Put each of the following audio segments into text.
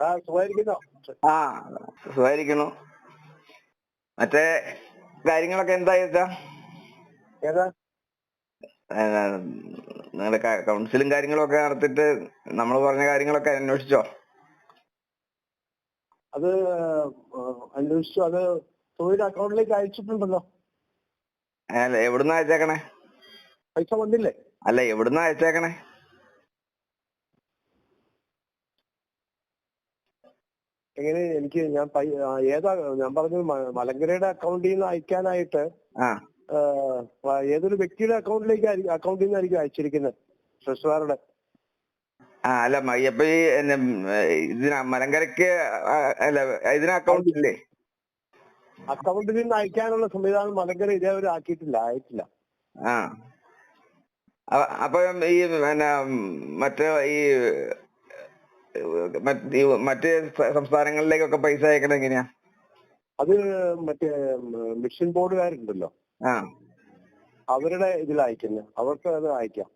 സുഖായിരിക്കുന്നോ? ആ സുഖായിരിക്കുന്നു. മറ്റേ കാര്യങ്ങളൊക്കെ എന്താ ചോദിച്ചാ ഏതാ? നിങ്ങളുടെ കൗൺസിലും കാര്യങ്ങളൊക്കെ നടത്തിയിട്ട് നമ്മൾ പറഞ്ഞ കാര്യങ്ങളൊക്കെ അന്വേഷിച്ചോ? അത് അന്വേഷിച്ചു. അത് തൊഴിൽ അക്കൗണ്ടിലേക്ക് അയച്ചിട്ടുണ്ടല്ലോ. അല്ല എവിടുന്നാ അയച്ചേക്കണേ? പൈസ വന്നില്ലേ? അല്ല എവിടുന്നാ അയച്ചേക്കണേ? എങ്ങനെ എനിക്ക് ഏതാ ഞാൻ പറഞ്ഞത്? മലങ്കരയുടെ അക്കൗണ്ടിൽ നിന്ന് അയക്കാനായിട്ട് ഏതൊരു വ്യക്തിയുടെ അക്കൗണ്ടിൽ നിന്നായിരിക്കും അയച്ചിരിക്കുന്നത്, ട്രഷറാറുടെ. അല്ല അപ്പൊ ഈ മലങ്കരക്ക് അല്ല ഇതിന് അക്കൗണ്ട് ഇല്ലേ? അക്കൗണ്ടിൽ നിന്ന് അയക്കാനുള്ള സംവിധാനം മലങ്കര ഇതേവരെ ആയിട്ടില്ല. അപ്പൊ ഈ മറ്റേ ഈ മറ്റ് സംസ്ഥാനങ്ങളിലേക്കൊക്കെ പൈസ അയക്കണം എങ്ങനെയാ? അത് മറ്റേ മിഷൻ ബോർഡുകാരുണ്ടല്ലോ, അവരുടെ ഇതിൽ അയക്കുന്നത്. അവർക്ക് അത് അയക്കാം.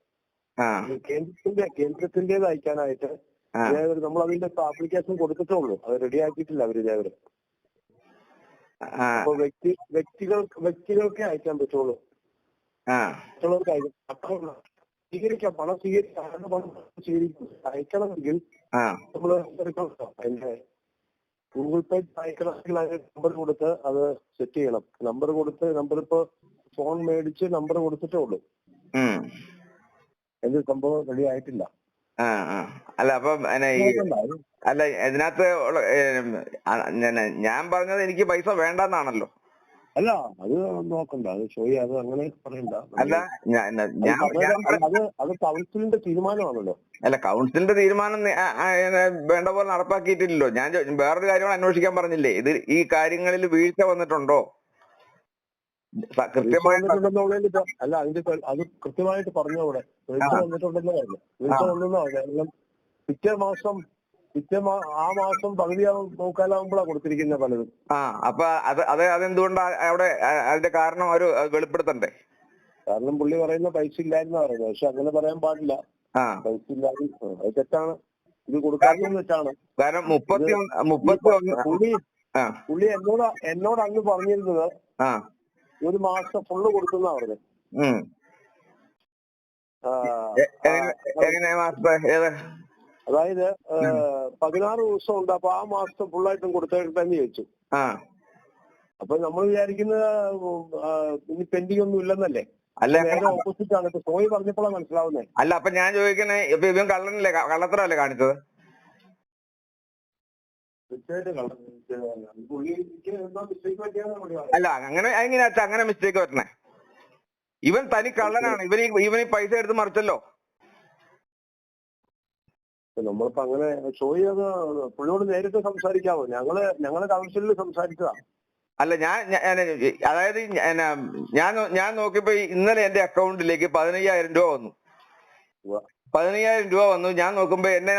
കേന്ദ്രത്തിന്റേത് അയക്കാനായിട്ട് നമ്മൾ അതിന്റെ ആപ്ലിക്കേഷൻ കൊടുത്തിട്ടുള്ളൂ. അത് റെഡി ആക്കിയിട്ടില്ല അവര് ഇതേവരെ. അപ്പൊ വ്യക്തികൾക്ക് അയക്കാൻ പറ്റുള്ളൂ. സ്വീകരിക്കാം, പണം അയക്കണമെങ്കിൽ നമ്മള് അതിന്റെ ഗൂഗിൾ പേ അയക്കണമെങ്കിൽ അതിന് നമ്പർ കൊടുത്ത് അത് സെറ്റ് ചെയ്യണം. നമ്പറിപ്പോ ഫോൺ മേടിച്ച് നമ്പർ കൊടുത്തിട്ടേ ഉള്ളൂ. എന്ത് സംഭവം റെഡി ആയിട്ടില്ല. അല്ല അപ്പൊ അല്ല ഇതിനകത്ത് ഞാൻ പറഞ്ഞത് എനിക്ക് പൈസ വേണ്ടെന്നാണല്ലോ. അല്ല അത് നോക്കണ്ട, അത് അത് അങ്ങനെ പറയണ്ട. അല്ല അത് കൗൺസിലിന്റെ തീരുമാനമാണല്ലോ. അല്ല കൗൺസിലിന്റെ തീരുമാനം വേണ്ട പോലെ നടപ്പാക്കിയിട്ടില്ലല്ലോ. ഞാൻ വേറൊരു കാര്യമാണ് അന്വേഷിക്കാൻ പറഞ്ഞില്ലേ, ഇത് ഈ കാര്യങ്ങളിൽ വീഴ്ച വന്നിട്ടുണ്ടോ കൃത്യമായിട്ട്? അല്ല അത് കൃത്യമായിട്ട് പറഞ്ഞു. അവിടെ വീഴ്ച വന്നിട്ടുണ്ടെന്ന് പറഞ്ഞു. വീഴ്ച വന്നെന്നോ? കാരണം ആ മാസം നോക്കാലാവുമ്പോഴാണ് കൊടുത്തിരിക്കുന്നത് പലതും. അപ്പൊ അതെന്തുകൊണ്ടാ അവിടെ? അതിന്റെ കാരണം ഒരു വെളിപ്പെടുത്തണ്ടേ? കാരണം പുള്ളി പറയുന്ന പൈസ ഇല്ലായിരുന്നാ പറയുന്നത്. പക്ഷെ അങ്ങനെ പറയാൻ പാടില്ല. പൈസ ഇല്ലാതെ അത് തെറ്റാണ്. ഇത് കൊടുക്കാത്തതും തെറ്റാണ്. കാരണം പുള്ളി എന്നോട് അങ്ങ് പറഞ്ഞിരുന്നത് ഒരു മാസം ഫുള്ള് കൊടുക്കുന്ന പറഞ്ഞത്. അതായത് 16 ദിവസം ഉണ്ട്. അപ്പൊ ആ മാസത്തെ ഫുള്ളായിട്ടും കൊടുത്തേട്ടെന്ന് ചോദിച്ചു. അപ്പൊ നമ്മൾ വിചാരിക്കുന്നത് ഇനി പെൻഡിങ് ഒന്നും ഇല്ലെന്നല്ലേ. നേരെ ഓപ്പോസിറ്റ് ആണ്. ഇപ്പൊ സോയി പറഞ്ഞപ്പോഴാണ് മനസ്സിലാവുന്നേ. അല്ല അപ്പൊ ഞാൻ ചോദിക്കണേ, ഇപ്പൊ ഇവൻ കള്ളത്തരല്ലേ കാണിച്ചത്? അല്ല അങ്ങനെ മിസ്റ്റേക്ക് പറ്റണേ. ഇവൻ തനി കള്ളനാണ്. ഇവൻ ഈ പൈസ എടുത്ത് മറിച്ചല്ലോ. നമ്മളിപ്പോ അങ്ങനെ ഷോയി അത് പുള്ളിയോട് നേരിട്ട് സംസാരിക്കാവോ? ഞങ്ങള് കൗൺസിലിൽ സംസാരിച്ചതാ. അല്ല അതായത് ഞാൻ നോക്കിയപ്പോ ഇന്നലെ എന്റെ അക്കൗണ്ടിലേക്ക് 15,000 രൂപ വന്നു. 15,000 രൂപ വന്നു. ഞാൻ നോക്കുമ്പോ എന്നെ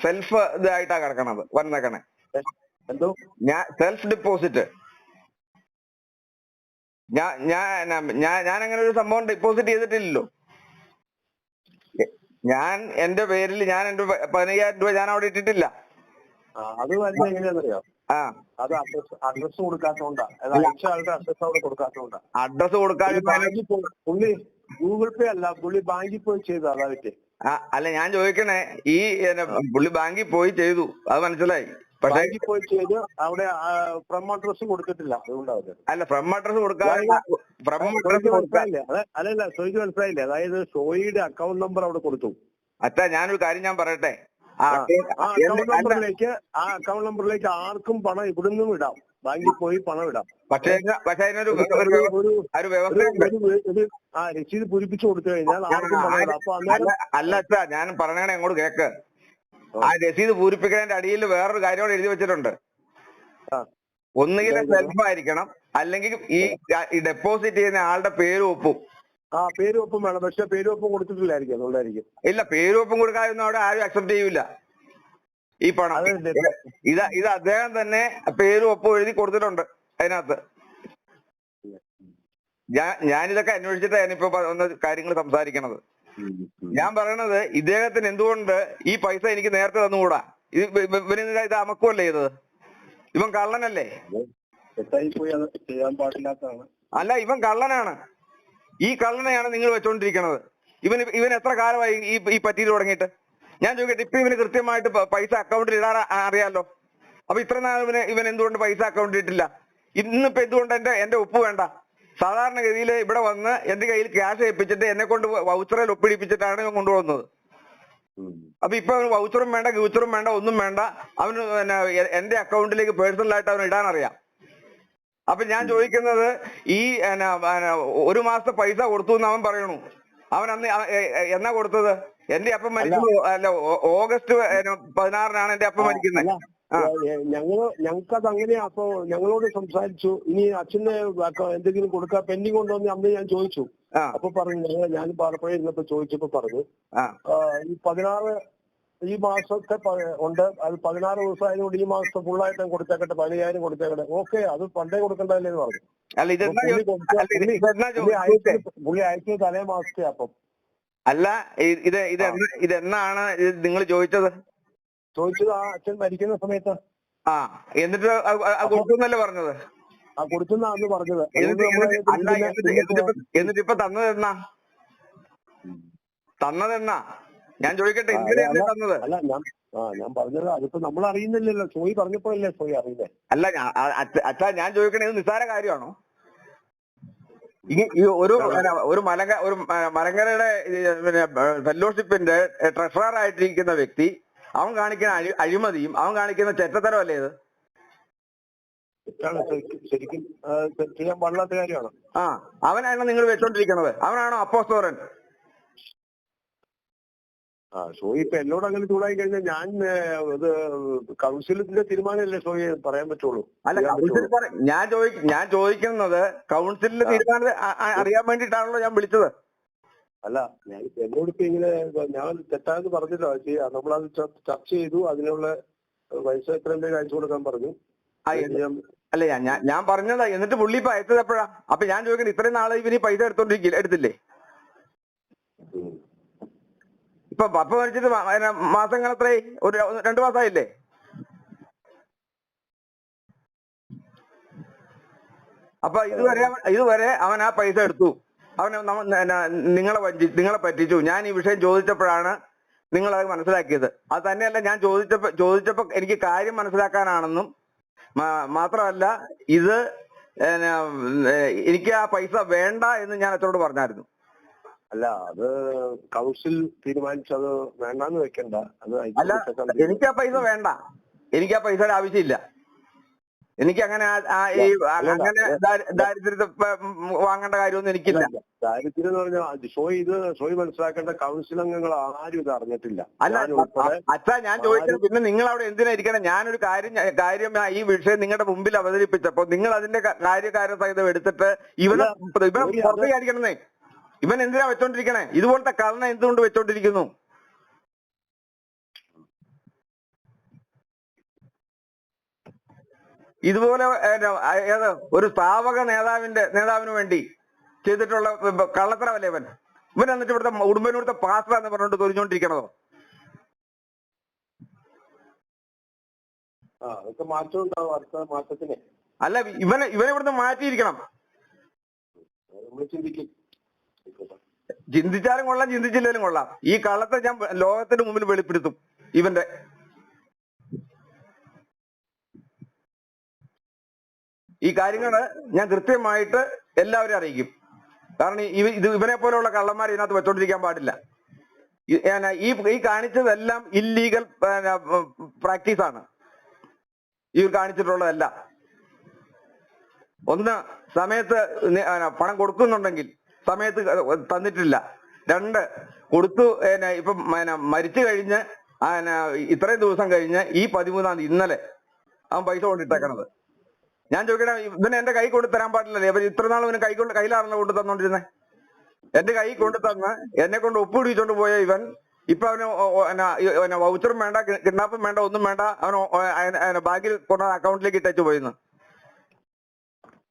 സെൽഫ് ഇതായിട്ടാ കിടക്കണത് വന്നേക്കണേ. ഞാൻ സെൽഫ് ഡെപ്പോസിറ്റ്. ഞാൻ അങ്ങനെ ഒരു സംഭവം ഡെപ്പോസിറ്റ് ചെയ്തിട്ടില്ലല്ലോ. ഞാൻ എന്റെ 15,000 രൂപ ഞാൻ അവിടെ ഇട്ടിട്ടില്ല. അത് എങ്ങനെയാണെന്നറിയോ? അത് അഡ്രസ് കൊടുക്കാത്തോണ്ടാ. അഡ്രസ് കൊടുക്കാതെ പുള്ളി ഗൂഗിൾ പേ അല്ല, പുള്ളി ബാങ്കിൽ പോയി ചെയ്തു. അതായിട്ട് അല്ല ഞാൻ ചോദിക്കണേ, ഈ പുള്ളി ബാങ്കിൽ പോയി ചെയ്തു, അത് മനസ്സിലായി. പക്ഷേ ബാങ്കിൽ പോയി ചെയ്ത് അവിടെ ഫ്രം അഡ്രസ് കൊടുത്തിട്ടില്ല. അതുകൊണ്ടാവില്ല. അല്ല ഫ്രം അഡ്രസ് കൊടുക്കാതെ അല്ലല്ല, ഷോയ്ക്ക് മനസ്സിലായില്ലേ? അതായത് ഷോയുടെ അക്കൗണ്ട് നമ്പർ അവിടെ കൊടുത്തു. അച്ഛാ ഞാനൊരു കാര്യം ഞാൻ പറയട്ടെ. ആ അക്കൗണ്ട് നമ്പറിലേക്ക് ആർക്കും പണം ഇവിടുന്നും ഇടാം. ബാങ്കിൽ പോയി പണം ഇടാം. പക്ഷേ അതിനൊരു രസീത് പൂരിപ്പിച്ചു കൊടുത്തു കഴിഞ്ഞാൽ ആർക്കും പണം ഇടാം. അപ്പൊ അല്ല അച്ഛാ, ഞാൻ പറഞ്ഞേ അങ്ങോട്ട് കേക്ക്. ആ രസീത് പൂരിപ്പിക്കുന്നതിന്റെ അടിയിൽ വേറൊരു കാര്യം എഴുതി വെച്ചിട്ടുണ്ട്. ഒന്നുകിൽ സെൽഫ് ആയിരിക്കണം, അല്ലെങ്കിൽ ഈ ഡെപ്പോസിറ്റ് ചെയ്യുന്ന ആളുടെ പേരും ഒപ്പും. പേരും ഒപ്പും വേണം. പക്ഷെ പേരും ഒപ്പും കൊടുത്തിട്ടില്ലായിരിക്കും. അതുകൊണ്ടായിരിക്കും. ഇല്ല, പേരും ഒപ്പും കൊടുക്കാതെ അവിടെ ആരും അക്സെപ്റ്റ് ചെയ്യൂല ഈ പണം. ഇത് അദ്ദേഹം തന്നെ പേരും ഒപ്പും എഴുതി കൊടുത്തിട്ടുണ്ട് അതിനകത്ത്. ഞാനിതൊക്കെ അന്വേഷിച്ചിട്ടാണ് ഞാനിപ്പോ ഒന്ന് കാര്യങ്ങൾ സംസാരിക്കണത്. ഞാൻ പറയണത്, ഇദ്ദേഹത്തിന് എന്തുകൊണ്ട് ഈ പൈസ എനിക്ക് നേരത്തെ തന്നുകൂടാ? ഇവന് ഇത് അമക്കുമല്ലേ ചെയ്തത്? ഇവൻ കള്ളനല്ലേ? തെറ്റായി പോയി, അത് ചെയ്യാൻ പാടില്ലാത്തതാണ്. അല്ല, ഇവൻ കള്ളനാണ്. ഈ കള്ളനെയാണ് നിങ്ങൾ വെച്ചോണ്ടിരിക്കുന്നത്. ഇവൻ എത്ര കാലമായി ഈ പറ്റിയിട്ട് തുടങ്ങിയിട്ട്? ഞാൻ ചോദിക്കട്ടെ, ഇപ്പൊ ഇവന് കൃത്യമായിട്ട് പൈസ അക്കൗണ്ടിൽ ഇടാൻ അറിയാലോ. അപ്പൊ ഇത്ര നാൾ ഇവൻ എന്തുകൊണ്ട് പൈസ അക്കൗണ്ടിൽ ഇട്ടില്ല? ഇന്നിപ്പോ എന്തുകൊണ്ട് എന്റെ ഒപ്പ് വേണ്ട? സാധാരണഗതിയിൽ ഇവിടെ വന്ന് എന്റെ കയ്യിൽ ക്യാഷ് ഏൽപ്പിച്ചിട്ട് എന്നെ കൊണ്ട് വൗച്ചറിൽ ഒപ്പിടിപ്പിച്ചിട്ടാണ് ഇവൻ കൊണ്ടുപോകുന്നത്. അപ്പൊ ഇപ്പൊ അവന് വൗച്ചറും വേണ്ട, ഗൂച്ചറും വേണ്ട, ഒന്നും വേണ്ട. അവന് എന്റെ അക്കൗണ്ടിലേക്ക് പേഴ്സണലായിട്ട് അവന് ഇടാൻ അറിയാം. അപ്പൊ ഞാൻ ചോദിക്കുന്നത്, ഈ ഒരു മാസത്തെ പൈസ കൊടുത്തു എന്ന് അവൻ പറയണു. അവൻ അന്ന് എന്നാ കൊടുത്തത്? എന്റെ അപ്പം മരിക്കുന്നു, അല്ല, ഓഗസ്റ്റ് 16-നാണ് എന്റെ അപ്പം മരിക്കുന്നത്. ഞങ്ങൾക്കത് അങ്ങനെയാ. അപ്പൊ ഞങ്ങളോട് സംസാരിച്ചു, ഇനി അച്ഛന് എന്തെങ്കിലും കൊടുക്കാൻ പെൻഡിങ് ഉണ്ടോ എന്ന് അന്ന് ഞാൻ ചോദിച്ചു. അപ്പൊ പറഞ്ഞു, ഞാൻ പാലപ്പുഴ ഇരുന്നപ്പോ ചോദിച്ചപ്പോ പറഞ്ഞു, ഈ 16 ഈ മാസത്തെ ഉണ്ട്, അത് 16 ദിവസം ആയതുകൊണ്ട് ഈ മാസത്തെ ഫുള്ളായിട്ട് കൊടുത്തേക്കട്ടെ, 15,000 കൊടുത്തേക്കട്ടെ. ഓക്കെ, അത് പണ്ടേ കൊടുക്കണ്ടല്ലേ എന്ന് പറഞ്ഞു. പുള്ളി അയച്ചത് തലേ മാസത്തെ അപ്പം. അല്ല, ഇതെന്നാണ് നിങ്ങൾ ചോദിച്ചത്? ചോദിച്ചത് ആ അച്ഛൻ മരിക്കുന്ന സമയത്ത്. എന്നിട്ട് കൊടുക്കുന്നല്ലേ പറഞ്ഞത്? കൊടുക്കുന്നാന്ന് പറഞ്ഞത്. എന്നിട്ട് ഇപ്പൊ തന്നതെന്നാ? ഞാൻ ചോദിക്കട്ടെ, തന്നത്? അല്ല, ഞാൻ പറഞ്ഞത് അതിപ്പോ നമ്മൾ അറിയുന്നില്ലല്ലോ. സോയി പറഞ്ഞപ്പോഴല്ലേ സോയി അറിയില്ലേ? അല്ല അച്ഛാ, ഞാൻ ചോദിക്കണേ, ഇത് നിസ്സാര കാര്യമാണോ? ഈ ഒരു മലങ്കരയുടെ ഫെലോഷിപ്പിന്റെ ട്രഷറർ ആയിട്ടിരിക്കുന്ന വ്യക്തി, അവൻ കാണിക്കുന്ന അഴിമതിയും അവൻ കാണിക്കുന്ന ചെറ്റത്തരം അല്ലേ ഇത്? ശരിക്കും ചെയ്യാൻ പാടില്ലാത്ത കാര്യമാണ്. അവനാണോ നിങ്ങൾ വെച്ചോണ്ടിരിക്കുന്നത്? അവനാണോ അപ്പോസ്തലൻ? സോയി ഇപ്പൊ എന്നോട് അങ്ങനെ ചൂടായി കഴിഞ്ഞാൽ ഞാൻ ഇത് കൗൺസിലിന്റെ തീരുമാനമല്ലേ സോയി പറയാൻ പറ്റുള്ളൂ. അല്ല, ഞാൻ ചോദിക്കുന്നത് കൗൺസിലിന്റെ തീരുമാനം അറിയാൻ വേണ്ടിയിട്ടാണല്ലോ ഞാൻ വിളിച്ചത്. അല്ല, ഞാൻ എന്നോടിപ്പോ ഇങ്ങനെ ഞാൻ തെറ്റാന്ന് പറഞ്ഞില്ല. നമ്മളത് ചർച്ച ചെയ്തു, അതിനുള്ള പൈസ എത്രയും അയച്ചു കൊടുക്കാൻ പറഞ്ഞു. അല്ല, ഞാൻ പറഞ്ഞതാ. എന്നിട്ട് പുള്ളി ഇപ്പൊ അയച്ചത് എപ്പോഴാ? അപ്പൊ ഞാൻ ചോദിക്കട്ടെ, ഇത്രയും നാളെ ഇവന് പൈസ എടുത്തില്ലേ? ഇപ്പൊ പപ്പ മരിച്ചിട്ട് മാസങ്ങൾ എത്രയായി? 2 മാസമായില്ലേ? അപ്പൊ ഇതുവരെ അവൻ ആ പൈസ എടുത്തു. നിങ്ങളെ പറ്റിച്ചു. ഞാൻ ഈ വിഷയം ചോദിച്ചപ്പോഴാണ് നിങ്ങൾ അത് മനസ്സിലാക്കിയത്. അത് തന്നെയല്ല, ഞാൻ ചോദിച്ചപ്പോ എനിക്ക് കാര്യം മനസ്സിലാക്കാനാണെന്നും മാത്രമല്ല, ഇത് എനിക്ക് ആ പൈസ വേണ്ട എന്ന് ഞാൻ അച്ഛനോട് പറഞ്ഞായിരുന്നു. അല്ല, അത് കൗൺസിൽ തീരുമാനിച്ചത് വേണ്ടാന്ന് വെക്കണ്ട. അത് അല്ല, എനിക്ക് ആ പൈസ വേണ്ട. എനിക്ക് ആ പൈസയുടെ ആവശ്യമില്ല. എനിക്ക് അങ്ങനെ ദാരിദ്ര്യത്തെ വാങ്ങേണ്ട കാര്യമൊന്നും എനിക്കില്ല. ദാരിദ്ര്യം എന്ന് പറഞ്ഞാൽ സോയി മനസ്സിലാക്കേണ്ട, കൗൺസിൽ അംഗങ്ങൾ ആരും ഇത് അറിഞ്ഞിട്ടില്ല. അല്ല അച്ഛാ, ഞാൻ ചോദിച്ചത്, പിന്നെ നിങ്ങൾ അവിടെ എന്തിനാ ഇരിക്കണം? ഞാനൊരു കാര്യം ഈ വിഷയം നിങ്ങളുടെ മുമ്പിൽ അവതരിപ്പിച്ചപ്പോ നിങ്ങൾ അതിന്റെ കാര്യകാര്യസഹിതം എടുത്തിട്ട് ഇവനെ പുറത്തേക്കടിക്കണമെന്നേ. ഇവൻ എന്തിനാ വെച്ചോണ്ടിരിക്കണേ? ഇതുപോലത്തെ കള്ളനെ എന്തുകൊണ്ട് വെച്ചോണ്ടിരിക്കുന്നു? ഇതുപോലെ ഒരു സ്ഥാപക നേതാവിന് വേണ്ടി ചെയ്തിട്ടുള്ള കള്ളത്തരമല്ലേ ഇവൻ? എന്നിട്ട് ഇവിടുത്തെ ഉടുമ്പനൂടുത്തെ പാസ്റ്റർ എന്ന് പറഞ്ഞുകൊണ്ട് തൊരിഞ്ഞോണ്ടിരിക്കണതോ? അല്ല, ഇവനെ ഇവിടുന്ന് മാറ്റിയിരിക്കണം. ചിന്തിച്ചാലും കൊള്ളാം, ചിന്തിച്ചില്ലേലും കൊള്ളാം. ഈ കള്ളത്തെ ഞാൻ ലോകത്തിന് മുമ്പിൽ വെളിപ്പെടുത്തും. ഇവന്റെ ഈ കാര്യങ്ങള് ഞാൻ കൃത്യമായിട്ട് എല്ലാവരും അറിയിക്കും. കാരണം ഇവനെ പോലെയുള്ള കള്ളന്മാർ ഇതിനകത്ത് വെച്ചോണ്ടിരിക്കാൻ പാടില്ല. ഈ കാണിച്ചതെല്ലാം ഇല്ലീഗൽ പ്രാക്ടീസാണ്. ഈ കാണിച്ചിട്ടുള്ളതെല്ലാം. ഒന്ന്, സമയത്ത് പണം കൊടുക്കുന്നുണ്ടെങ്കിൽ സമയത്ത് തന്നിട്ടില്ല. 2, കൊടുത്തു ഇപ്പം മരിച്ചു കഴിഞ്ഞ് ഇത്രയും ദിവസം കഴിഞ്ഞ് ഈ 13-ാം തീയതി ഇന്നലെ അവൻ പൈസ കൊണ്ടിട്ടേക്കണത്. ഞാൻ ചോദിക്കണേ, ഇവന് എന്റെ കൈ കൊണ്ട് തരാൻ പാടില്ലല്ലേ? ഇവൻ ഇത്ര നാൾ ഇവന് കയ്യിലാണല്ലോ കൊണ്ട് തന്നോണ്ടിരുന്നേ. എന്റെ കൈ കൊണ്ട് തന്ന് എന്നെ കൊണ്ട് ഒപ്പിടിച്ചോണ്ട് പോയ ഇവൻ ഇപ്പൊ അവന് വൗച്ചറും വേണ്ട, കിഡ്നാപ്പും വേണ്ട, ഒന്നും വേണ്ട. അവന് ബാങ്കിൽ കൊണ്ട് അക്കൗണ്ടിലേക്ക് ഇട്ടു പോയിന്ന്.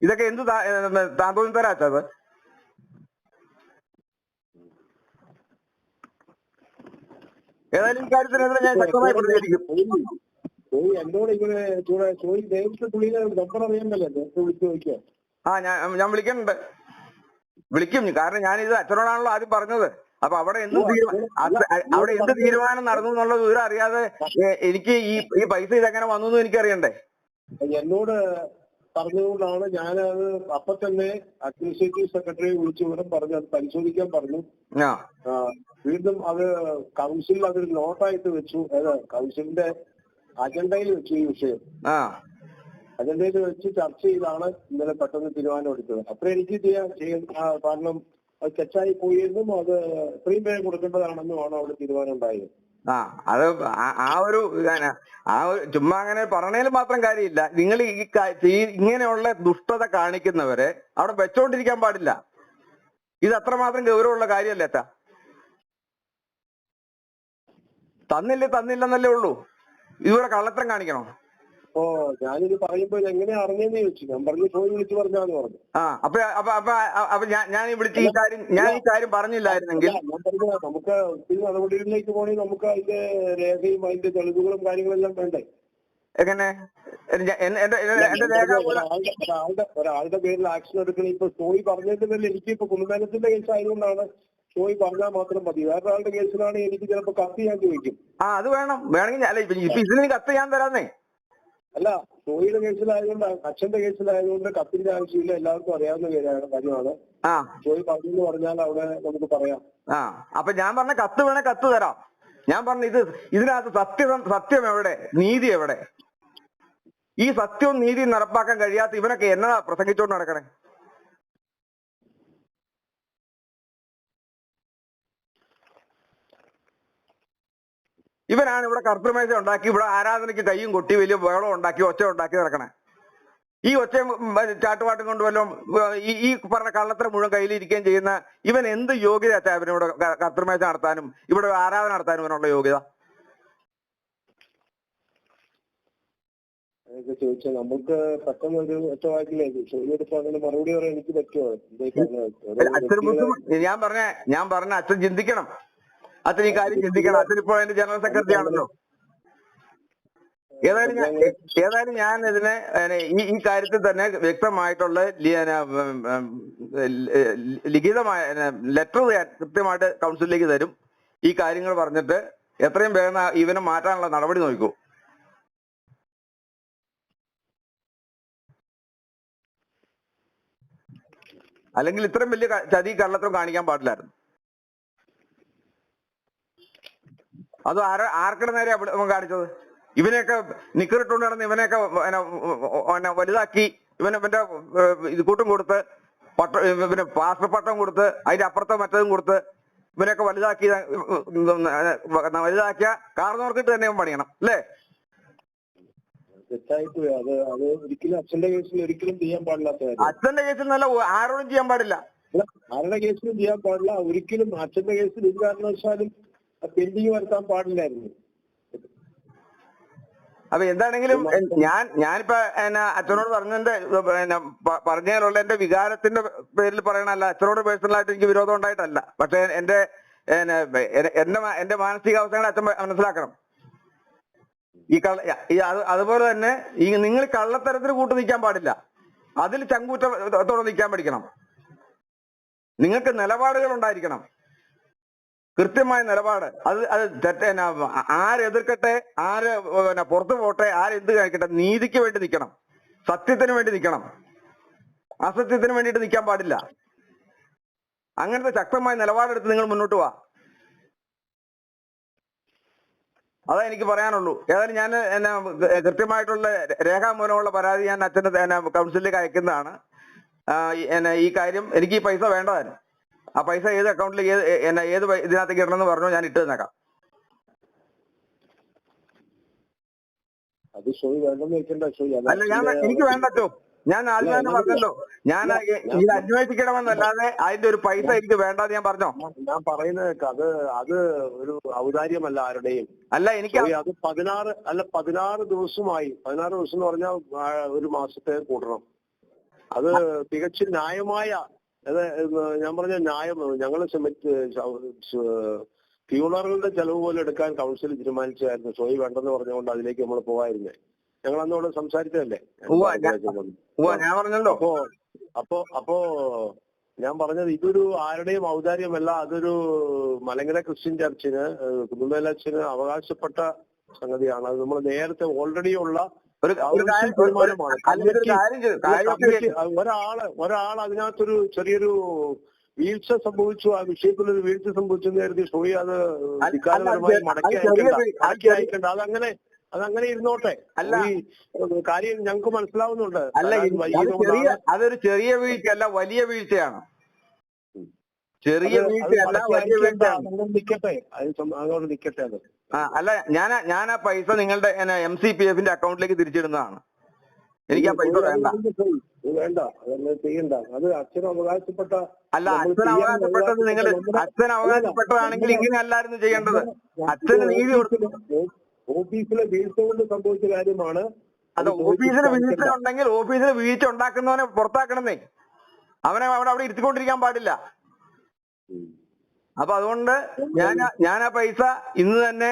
ഇതൊക്കെ എന്ത് താന്തോന്നി തരാച്ചത്? ഏതായാലും ഈ കാര്യത്തിനെതിരെ ഞാൻ ശക്തമായി പ്രതികരിക്കും. എന്നോട് ഇങ്ങനെ നേരിട്ട് പുള്ളിയുടെ നമ്പർ അറിയാമല്ലോ, നേരത്തെ വിളിച്ചു ചോദിക്കുക. ഞാൻ വിളിക്കുന്നുണ്ട്, വിളിക്കും. കാരണം ഞാനിത് അച്ഛനോടാണല്ലോ ആദ്യം പറഞ്ഞത്. അപ്പൊ അവിടെ എന്ത് തീരുമാനം നടന്നു എന്നുള്ള വിവരം അറിയാതെ എനിക്ക് ഈ പൈസ ഇതെങ്ങനെ വന്നു എന്ന് എനിക്കറിയണ്ടേ? എന്നോട് പറഞ്ഞതുകൊണ്ടാണ് ഞാനത് അപ്പൊ തന്നെ അഡ്മിനിസ്ട്രേറ്റീവ് സെക്രട്ടറിയെ വിളിച്ചു വിവരം പറഞ്ഞു, അത് പരിശോധിക്കാൻ പറഞ്ഞു. വീണ്ടും അത് കൗൺസിലിൽ അതൊരു നോട്ടായിട്ട് വെച്ചു, കൗൺസിലിന്റെ അജണ്ടയിൽ വെച്ചു. ഈ വിഷയം അജണ്ടയിൽ വെച്ച് ചർച്ച ചെയ്താണ് ഇന്നലെ പെട്ടെന്ന് തീരുമാനം എടുത്തത്. അപ്പൊ എനിക്ക് ചെയ്യാൻ കാരണം അത് തെറ്റായി പോയെന്നും അത് എത്രയും പേരെ കൊടുക്കേണ്ടതാണെന്നുമാണ് അവിടെ തീരുമാനം ഉണ്ടായത്. അത് ചുമ്മാ അങ്ങനെ പറഞ്ഞതിൽ മാത്രം കാര്യമില്ല. നിങ്ങൾ ഇങ്ങനെയുള്ള ദുഷ്ടത കാണിക്കുന്നവരെ അവിടെ വെച്ചോണ്ടിരിക്കാൻ പാടില്ല. ഇത് അത്രമാത്രം ഗൗരവമുള്ള കാര്യമല്ല. തന്നില്ലെന്നല്ലേ ഉള്ളൂ. ഇതുവരെ കള്ളത്തരം കാണിക്കണോ? ഞാനിത് പറയുമ്പോ എങ്ങനെയാ അറിഞ്ഞെന്ന് ചോദിച്ചു. ഞാൻ പറഞ്ഞു ഫോൺ വിളിച്ച് പറഞ്ഞാന്ന് പറഞ്ഞു. അപ്പൊ ഞാൻ ഈ കാര്യം പറഞ്ഞില്ലായിരുന്നെങ്കിൽ നമുക്ക് ഒത്തിരി നടപടികളിലേക്ക് പോകണമെങ്കിൽ നമുക്ക് അതിന്റെ രേഖയും അതിന്റെ തെളിവുകളും കാര്യങ്ങളെല്ലാം വേണ്ടേ? എങ്ങനെ ഒരാളുടെ പേരിൽ ആക്ഷൻ എടുക്കണം. ഇപ്പൊ സോയി പറഞ്ഞതിന്റെ പേരിൽ എനിക്ക് ഇപ്പൊ കുടുംബത്തിന്റെ കേസ് ആയതുകൊണ്ടാണ് സോയി പറഞ്ഞാൽ മാത്രം മതി. വേറൊരാളുടെ കേസിലാണ് എനിക്ക് ചിലപ്പോ കത്ത് ഞാൻ ചോദിക്കും. അത് വേണമെങ്കിൽ ഇതിന് കത്ത് ഞാൻ തരാന്നേ. അല്ല, സോയിയുടെ കേസിലായതുകൊണ്ട്, അച്ഛന്റെ കേസിലായതുകൊണ്ട് കത്തിന്റെ ആവശ്യമില്ല, എല്ലാവർക്കും അറിയാവുന്ന കാര്യമാണ്. സോയി പറഞ്ഞു പറഞ്ഞാൽ അവിടെ നമുക്ക് പറയാം. അപ്പൊ ഞാൻ പറഞ്ഞ കത്ത് വേണേ കത്ത് തരാം. ഞാൻ പറഞ്ഞ ഇതിനകത്ത് സത്യം എവിടെ, നീതി എവിടെ? ഈ സത്യവും നീതിയും നടപ്പാക്കാൻ കഴിയാത്ത ഇവനൊക്കെ എന്നതാ പ്രസംഗിച്ചോണ്ട് നടക്കണേ? ഇവനാണ് ഇവിടെ കർത്തൃമേശ ഉണ്ടാക്കി, ഇവിടെ ആരാധനയ്ക്ക് കയ്യും കൊട്ടി വലിയ ബഹളം ഉണ്ടാക്കി, ഒച്ച ഉണ്ടാക്കി നടക്കണേ. ഈ ഒച്ചയും ചാട്ടുപാട്ടും കൊണ്ട് വല്ലതും ഈ പറഞ്ഞ കള്ളത്തരം മുഴുവൻ കയ്യിലിരിക്കുകയും ചെയ്യുന്ന ഇവൻ എന്ത് യോഗ്യത ഇവനിവിടെ കർത്തൃമേശ നടത്താനും ഇവിടെ ആരാധന നടത്താനും ഇവനുള്ള യോഗ്യത? ചോദിച്ചാൽ നമുക്ക് പെട്ടെന്ന് ഒരു ഒറ്റ വാക്കില്ലേ അതിന് മറുപടി പറയാൻ എനിക്ക് പറ്റുമോ? ഞാൻ പറഞ്ഞ അച്ഛൻ ചിന്തിക്കണം. അച്ഛൻ ഈ കാര്യം ചിന്തിക്കണം. അച്ഛൻ ഇപ്പോൾ അതിന്റെ ജനറൽ സെക്രട്ടറി ആണല്ലോ. ഏതായാലും ഞാൻ ഇതിനെ ഈ കാര്യത്തിൽ തന്നെ വ്യക്തമായിട്ടുള്ള ലിഖിതമായ ലെറ്റർ കൃത്യമായിട്ട് കൗൺസിലിലേക്ക് തരും. ഈ കാര്യങ്ങൾ പറഞ്ഞിട്ട് എത്രയും വേഗം ഇവനെ മാറ്റാനുള്ള നടപടി നോക്കൂ. അല്ലെങ്കിൽ ഇത്രയും വലിയ ചതി കള്ളത്തരം കാണിക്കാൻ പാടില്ലായിരുന്നു. അത് ആർക്കിടെ നേരെ കാണിച്ചത്? ഇവനെയൊക്കെ നിക്കറിട്ടുകൊണ്ട് നടന്ന് ഇവനെയൊക്കെ വലുതാക്കി ഇവന്റെ ഇത് കൂട്ടും കൊടുത്ത് പിന്നെ പാസ്റ്റർ പട്ടം കൊടുത്ത് അതിന്റെ അപ്പുറത്തെ മറ്റതും കൊടുത്ത് ഇവനെയൊക്കെ വലുതാക്കിയ കാർന്നോർക്കിട്ട് തന്നെ പണിയണം അല്ലേ? തെറ്റായിപ്പോയി. അത് ഒരിക്കലും അച്ഛന്റെ കേസിൽ ഒരിക്കലും ചെയ്യാൻ പാടില്ലാത്ത കാര്യം. അച്ഛന്റെ കേസിൽ നല്ല ആരോടും ചെയ്യാൻ പാടില്ല. ആരുടെ കേസിലും ചെയ്യാൻ പാടില്ല. ഒരിക്കലും അച്ഛന്റെ കേസിൽ ഒരു കാരണവശാലും പെൻഡിങ് വരുത്താൻ പാടില്ലായിരുന്നു. അപ്പൊ എന്താണെങ്കിലും ഞാനിപ്പോ അച്ഛനോട് പറഞ്ഞതിലുള്ള എന്റെ വികാരത്തിന്റെ പേരിൽ പറയണല്ല. അച്ഛനോട് പേഴ്സണലായിട്ട് എനിക്ക് വിരോധം ഉണ്ടായിട്ടല്ല. പക്ഷെ എന്റെ മാനസികാവസ്ഥകളെ അച്ഛൻ മനസ്സിലാക്കണം. അതുപോലെ തന്നെ നിങ്ങൾ കള്ളത്തരത്തിന് കൂട്ടു നിൽക്കാൻ പാടില്ല. അതിൽ ചങ്കൂറ്റത്തോടെ നിൽക്കാൻ പഠിക്കണം. നിങ്ങൾക്ക് നിലപാടുകൾ ഉണ്ടായിരിക്കണം, കൃത്യമായ നിലപാട്. അത് ആരെതിർക്കട്ടെ, പുറത്തു പോട്ടെ, ആരെന്ത് കഴിക്കട്ടെ, നീതിക്ക് വേണ്ടി നിൽക്കണം, സത്യത്തിന് വേണ്ടി നിൽക്കണം, അസത്യത്തിന് വേണ്ടിയിട്ട് നിൽക്കാൻ പാടില്ല. അങ്ങനത്തെ ശക്തമായ നിലപാടെടുത്ത് നിങ്ങൾ മുന്നോട്ട് പോവാ. അതാ എനിക്ക് പറയാനുള്ളൂ. ഏതായാലും ഞാൻ കൃത്യമായിട്ടുള്ള രേഖാമൂലമുള്ള പരാതി ഞാൻ അച്ഛൻ്റെ കൗൺസിലിലേക്ക് അയക്കുന്നതാണ്. ഈ കാര്യം എനിക്ക് ഈ പൈസ വേണ്ടതായിരുന്നു. ആ പൈസ ഏത് അക്കൗണ്ടിലേക്ക് ഏത് ഇതിനകത്തേക്ക് ഇടണമെന്ന് പറഞ്ഞു, ഞാൻ ഇട്ട് തന്നേക്കാം. അല്ല, എനിക്ക് വേണ്ടോ? ഞാൻ ആദ്യം തന്നെ പറഞ്ഞല്ലോ, ഞാൻ ഇത് അന്വേഷിക്കണമെന്നല്ലാതെ അതിന്റെ ഒരു പൈസ എനിക്ക് വേണ്ടെന്ന് ഞാൻ പറഞ്ഞോ? ഞാൻ പറയുന്നത് അത് ഒരു ഔദാര്യമല്ല ആരുടെയും. അല്ല, എനിക്ക് അത് 16 ദിവസമായി. 16 ദിവസം എന്ന് പറഞ്ഞാൽ ഒരു മാസത്തെ കൂട്ടണം. അത് തികച്ചും ന്യായമായ, ഞാൻ പറഞ്ഞ ന്യായം. ഞങ്ങള് ട്യൂണറുകളുടെ ചെലവ് പോലും എടുക്കാൻ കൗൺസിൽ തീരുമാനിച്ചായിരുന്നു. സോയി വേണ്ടെന്ന് പറഞ്ഞുകൊണ്ട് അതിലേക്ക് നമ്മൾ പോവായിരുന്നേ. ഞങ്ങൾ അന്നോട് സംസാരിച്ചതല്ലേ. ഞാൻ പറഞ്ഞല്ലോ. അപ്പോ ഞാൻ പറഞ്ഞത് ഇതൊരു ആരുടെയും ഔദാര്യമല്ല. അതൊരു മലങ്കര ക്രിസ്ത്യൻ ചർച്ചിന്, കുന്നുമേലച്ഛന് അവകാശപ്പെട്ട സംഗതിയാണ്. അത് നമ്മൾ നേരത്തെ ഓൾറെഡി ഉള്ള തീരുമാനമാണ്. ഒരാൾ അതിനകത്തൊരു ചെറിയൊരു വീഴ്ച സംഭവിച്ചു, ആ വിഷയത്തിലൊരു വീഴ്ച സംഭവിച്ചു എന്ന് കരുതി സോയി അത് വികാരപരമായി മടക്കി അയക്കണ്ട. അതങ്ങനെ ഇരുന്നോട്ടെ. ഈ കാര്യം ഞങ്ങൾക്ക് മനസ്സിലാവുന്നുണ്ട്. അതൊരു ചെറിയ വീഴ്ചയല്ല, വലിയ വീഴ്ചയാണ്. ചെറിയ വീഴ്ചയല്ല, വലിയ വീഴ്ചയാണ്. നിക്കട്ടെ, അങ്ങോട്ട് നിക്കട്ടെ. അത് അല്ല, ഞാൻ ആ പൈസ നിങ്ങളുടെ MCPF അക്കൗണ്ടിലേക്ക് തിരിച്ചിടുന്നതാണ്. എനിക്ക് ആ പൈസ വേണ്ട. അതൊന്നും ചെയ്യണ്ട. അത് അച്ഛൻ അവകാശപ്പെട്ട. അല്ല, അച്ഛൻ അവകാശപ്പെട്ടത് അച്ഛൻ അവകാശപ്പെട്ടതാണെങ്കിൽ ഇങ്ങനെ അല്ലായിരുന്നു ചെയ്യേണ്ടത്. അച്ഛന് നീതി കൊടുത്തു. ഓഫീസിലെ വീഴ്ച കൊണ്ട് സംഭവിച്ച കാര്യമാണ്. അത് ഓഫീസിൽ വീഴ്ച ഉണ്ടെങ്കിൽ ഓഫീസിൽ വീഴ്ച ഉണ്ടാക്കുന്നവനെ പുറത്താക്കണമെന്നേ. അവനെ അവിടെ ഇരുത്തിക്കൊണ്ടിരിക്കാൻ പാടില്ല. അപ്പൊ അതുകൊണ്ട് ഞാൻ ആ പൈസ ഇന്ന് തന്നെ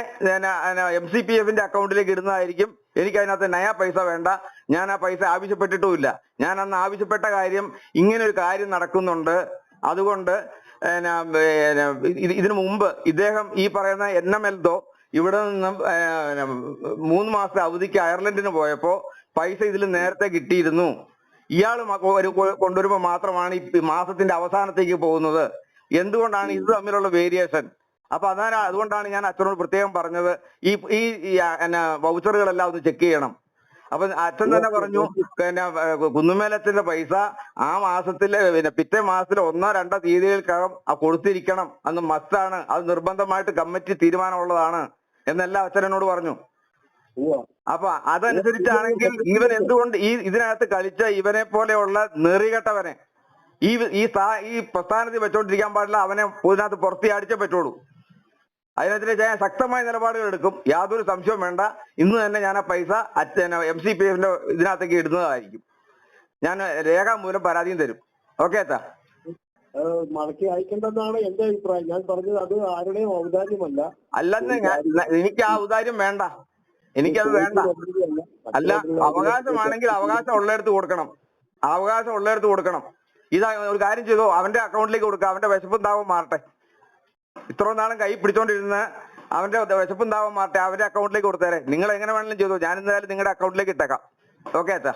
MCPF അക്കൗണ്ടിലേക്ക് ഇടുന്നതായിരിക്കും. എനിക്ക് അതിനകത്ത് നയാ പൈസ വേണ്ട. ഞാൻ ആ പൈസ ആവശ്യപ്പെട്ടിട്ടുമില്ല. ഞാൻ അന്ന് ആവശ്യപ്പെട്ട കാര്യം, ഇങ്ങനെ ഒരു കാര്യം നടക്കുന്നുണ്ട്, അതുകൊണ്ട് ഇതിനു മുമ്പ് ഇദ്ദേഹം ഈ പറയുന്ന NMLതോ ഇവിടെ നിന്നും 3 മാസത്തെ അവധിക്ക് അയർലൻഡിന് പോയപ്പോ പൈസ ഇതിൽ നേരത്തെ കിട്ടിയിരുന്നു. ഇയാൾ കൊണ്ടുവരുമ്പോ മാത്രമാണ് ഈ മാസത്തിന്റെ അവസാനത്തേക്ക് പോകുന്നത്. എന്തുകൊണ്ടാണ് ഇത് തമ്മിലുള്ള വേരിയേഷൻ? അപ്പൊ അതുകൊണ്ടാണ് ഞാൻ അച്ഛനോട് പ്രത്യേകം പറഞ്ഞത് ഈ വൗച്ചറുകളെല്ലാം ഒന്ന് ചെക്ക് ചെയ്യണം. അപ്പൊ അച്ഛൻ തന്നെ പറഞ്ഞു, കുന്നുമേലത്തിന്റെ പൈസ ആ മാസത്തിലെ പിറ്റേ മാസത്തിലെ 1-2 തീയതികൾക്കകം കൊടുത്തിരിക്കണം. അന്ന് മസ്റ്റാണ്, അത് നിർബന്ധമായിട്ട് കമ്മിറ്റി തീരുമാനമുള്ളതാണ് എന്നെല്ലാം അച്ഛനോട് പറഞ്ഞു. അപ്പൊ അതനുസരിച്ചാണെങ്കിൽ ഇവൻ എന്തുകൊണ്ട് ഇതിനകത്ത് കളിച്ച ഇവനെ പോലെയുള്ള നെറികെട്ടവനെ ഈ പ്രസ്ഥാനത്തിൽ വെച്ചോണ്ടിരിക്കാൻ പാടില്ല. അവനെ ഇതിനകത്ത് പുറത്തിയടിച്ചേ പറ്റുള്ളൂ. അതിനെതിരെ ഞാൻ ശക്തമായ നിലപാടുകൾ എടുക്കും, യാതൊരു സംശയവും വേണ്ട. ഇന്ന് തന്നെ ഞാൻ ആ പൈസ MCPF ഇതിനകത്തേക്ക് ഇടുന്നതായിരിക്കും. ഞാൻ രേഖാമൂലം പരാതിയും തരും. ഓക്കെ അച്ഛാ? മടക്കി അയക്കേണ്ടെന്നാണ് എന്റെ അഭിപ്രായം. ഞാൻ പറഞ്ഞത് അത് ആരുടെയും ഔദാര്യമല്ല. അല്ലെന്ന് എനിക്ക് ആ ഔദാര്യം വേണ്ട, എനിക്കത് വേണ്ട. അല്ല, അവകാശമാണെങ്കിൽ അവകാശം ഉള്ളിടത്ത് കൊടുക്കണം. അവകാശം ഉള്ളിടത്ത് കൊടുക്കണം. ഇതാ ഒരു കാര്യം ചെയ്തോ, അവന്റെ അക്കൗണ്ടിലേക്ക് കൊടുക്കുക. അവന്റെ വിശപ്പും ദാഹവും മാറട്ടെ. ഇത്രയും നാളും കൈ പിടിച്ചോണ്ടിരുന്ന അവന്റെ വിശപ്പും ദാഹവും മാറട്ടെ, അവന്റെ അക്കൗണ്ടിലേക്ക് കൊടുത്തേരെ. നിങ്ങൾ എങ്ങനെ വേണമെങ്കിലും ചെയ്തോ, ഞാൻ എന്തായാലും നിങ്ങളുടെ അക്കൗണ്ടിലേക്ക് ഇട്ടേക്കാം. ഓക്കെ അച്ഛാ?